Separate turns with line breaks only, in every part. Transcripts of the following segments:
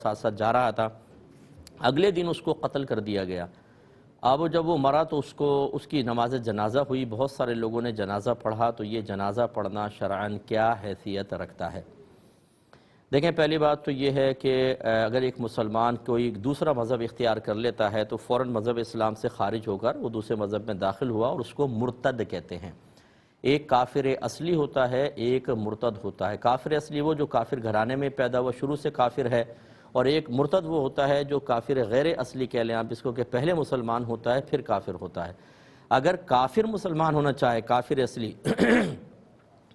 ساتھ ساتھ جا رہا تھا، اگلے دن اس کو قتل کر دیا گیا۔ اب جب وہ مرا تو اس کی نماز جنازہ ہوئی، بہت سارے لوگوں نے جنازہ پڑھا، تو یہ جنازہ پڑھنا شرعاً کیا حیثیت رکھتا ہے؟ دیکھیں، پہلی بات تو یہ ہے کہ اگر ایک مسلمان کوئی دوسرا مذہب اختیار کر لیتا ہے تو فوراً مذہب اسلام سے خارج ہو کر وہ دوسرے مذہب میں داخل ہوا، اور اس کو مرتد کہتے ہیں۔ ایک کافر اصلی ہوتا ہے، ایک مرتد ہوتا ہے۔ کافر اصلی وہ جو کافر گھرانے میں پیدا ہوا، شروع سے کافر ہے، اور ایک مرتد وہ ہوتا ہے جو کافر غیر اصلی کہہ لیں آپ اس کو، کہ پہلے مسلمان ہوتا ہے پھر کافر ہوتا ہے۔ اگر کافر مسلمان ہونا چاہے، کافر اصلی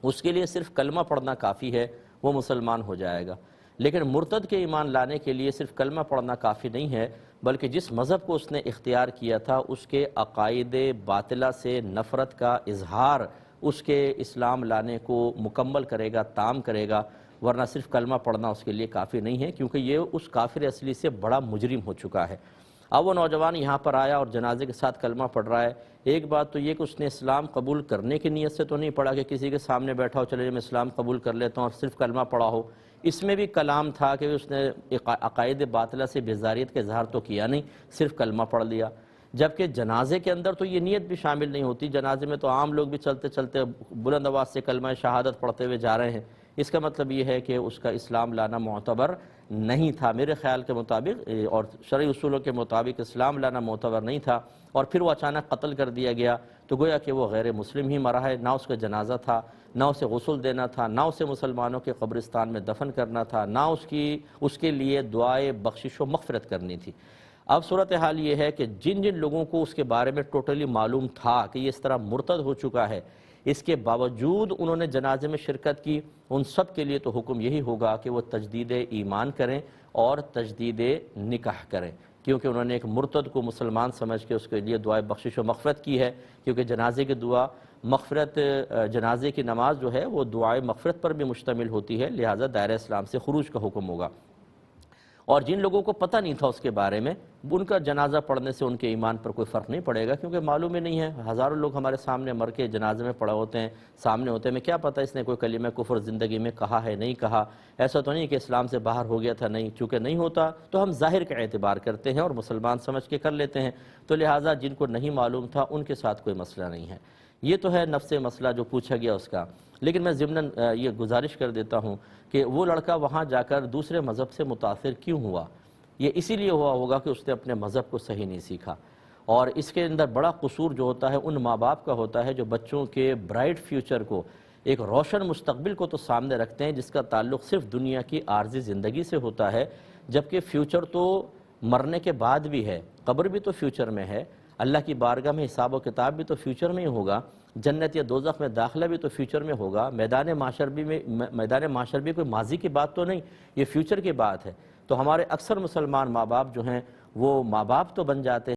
اس کے لیے صرف کلمہ پڑھنا کافی ہے، وہ مسلمان ہو جائے گا۔ لیکن مرتد کے ایمان لانے کے لیے صرف کلمہ پڑھنا کافی نہیں ہے، بلکہ جس مذہب کو اس نے اختیار کیا تھا اس کے عقائد باطلہ سے نفرت کا اظہار اس کے اسلام لانے کو مکمل کرے گا، تام کرے گا، ورنہ صرف کلمہ پڑھنا اس کے لیے کافی نہیں ہے، کیونکہ یہ اس کافر اصلی سے بڑا مجرم ہو چکا ہے۔ اب وہ نوجوان یہاں پر آیا اور جنازے کے ساتھ کلمہ پڑھ رہا ہے۔ ایک بات تو یہ کہ اس نے اسلام قبول کرنے کی نیت سے تو نہیں پڑھا کہ کسی کے سامنے بیٹھا ہو، چلے میں اسلام قبول کر لیتا ہوں، اور صرف کلمہ پڑھا ہو۔ اس میں بھی کلام تھا کہ اس نے عقائد باطلہ سے بیزاریت کا اظہار تو کیا نہیں، صرف کلمہ پڑھ لیا۔ جبکہ جنازے کے اندر تو یہ نیت بھی شامل نہیں ہوتی۔ جنازے میں تو عام لوگ بھی چلتے چلتے بلند آواز سے کلمہ شہادت پڑھتے ہوئے جا رہے ہیں، اس کا مطلب یہ ہے کہ اس کا اسلام لانا معتبر نہیں تھا، میرے خیال کے مطابق اور شرعی اصولوں کے مطابق اسلام لانا معتبر نہیں تھا، اور پھر وہ اچانک قتل کر دیا گیا، تو گویا کہ وہ غیر مسلم ہی مرا ہے، نہ اس کا جنازہ تھا، نہ اسے غسل دینا تھا، نہ اسے مسلمانوں کے قبرستان میں دفن کرنا تھا، نہ اس کے لیے دعائے بخشش و مغفرت کرنی تھی۔ اب صورتحال یہ ہے کہ جن لوگوں کو اس کے بارے میں ٹوٹلی معلوم تھا کہ یہ اس طرح مرتد ہو چکا ہے، اس کے باوجود انہوں نے جنازے میں شرکت کی، ان سب کے لیے تو حکم یہی ہوگا کہ وہ تجدید ایمان کریں اور تجدید نکاح کریں، کیونکہ انہوں نے ایک مرتد کو مسلمان سمجھ کے اس کے لیے دعائے بخشش و مغفرت کی ہے، کیونکہ جنازے کی دعا مغفرت، جنازے کی نماز جو ہے وہ دعائے مغفرت پر بھی مشتمل ہوتی ہے، لہٰذا دائرہ اسلام سے خروج کا حکم ہوگا۔ اور جن لوگوں کو پتہ نہیں تھا اس کے بارے میں، ان کا جنازہ پڑھنے سے ان کے ایمان پر کوئی فرق نہیں پڑے گا، کیونکہ معلوم ہی نہیں ہے۔ ہزاروں لوگ ہمارے سامنے مر کے جنازے میں پڑے ہوتے ہیں، سامنے ہوتے ہیں، میں کیا پتہ اس نے کوئی کلمہ کفر زندگی میں کہا ہے نہیں کہا، ایسا تو نہیں کہ اسلام سے باہر ہو گیا تھا، نہیں، چونکہ نہیں ہوتا تو ہم ظاہر کا اعتبار کرتے ہیں اور مسلمان سمجھ کے کر لیتے ہیں، تو لہٰذا جن کو نہیں معلوم تھا ان کے ساتھ کوئی مسئلہ نہیں ہے۔ یہ تو ہے نفس مسئلہ جو پوچھا گیا اس کا، لیکن میں ضمناً یہ گزارش کر دیتا ہوں کہ وہ لڑکا وہاں جا کر دوسرے مذہب سے متاثر کیوں ہوا؟ یہ اسی لیے ہوا ہوگا کہ اس نے اپنے مذہب کو صحیح نہیں سیکھا، اور اس کے اندر بڑا قصور جو ہوتا ہے ان ماں باپ کا ہوتا ہے جو بچوں کے برائٹ فیوچر کو، ایک روشن مستقبل کو تو سامنے رکھتے ہیں جس کا تعلق صرف دنیا کی عارضی زندگی سے ہوتا ہے، جبکہ فیوچر تو مرنے کے بعد بھی ہے، قبر بھی تو فیوچر میں ہے، اللہ کی بارگاہ میں حساب و کتاب بھی تو فیوچر میں ہی ہوگا، جنت یا دوزخ میں داخلہ بھی تو فیوچر میں ہوگا، میدان محشر بھی کوئی ماضی کی بات تو نہیں، یہ فیوچر کی بات ہے۔ تو ہمارے اکثر مسلمان ماں باپ جو ہیں وہ ماں باپ تو بن جاتے ہیں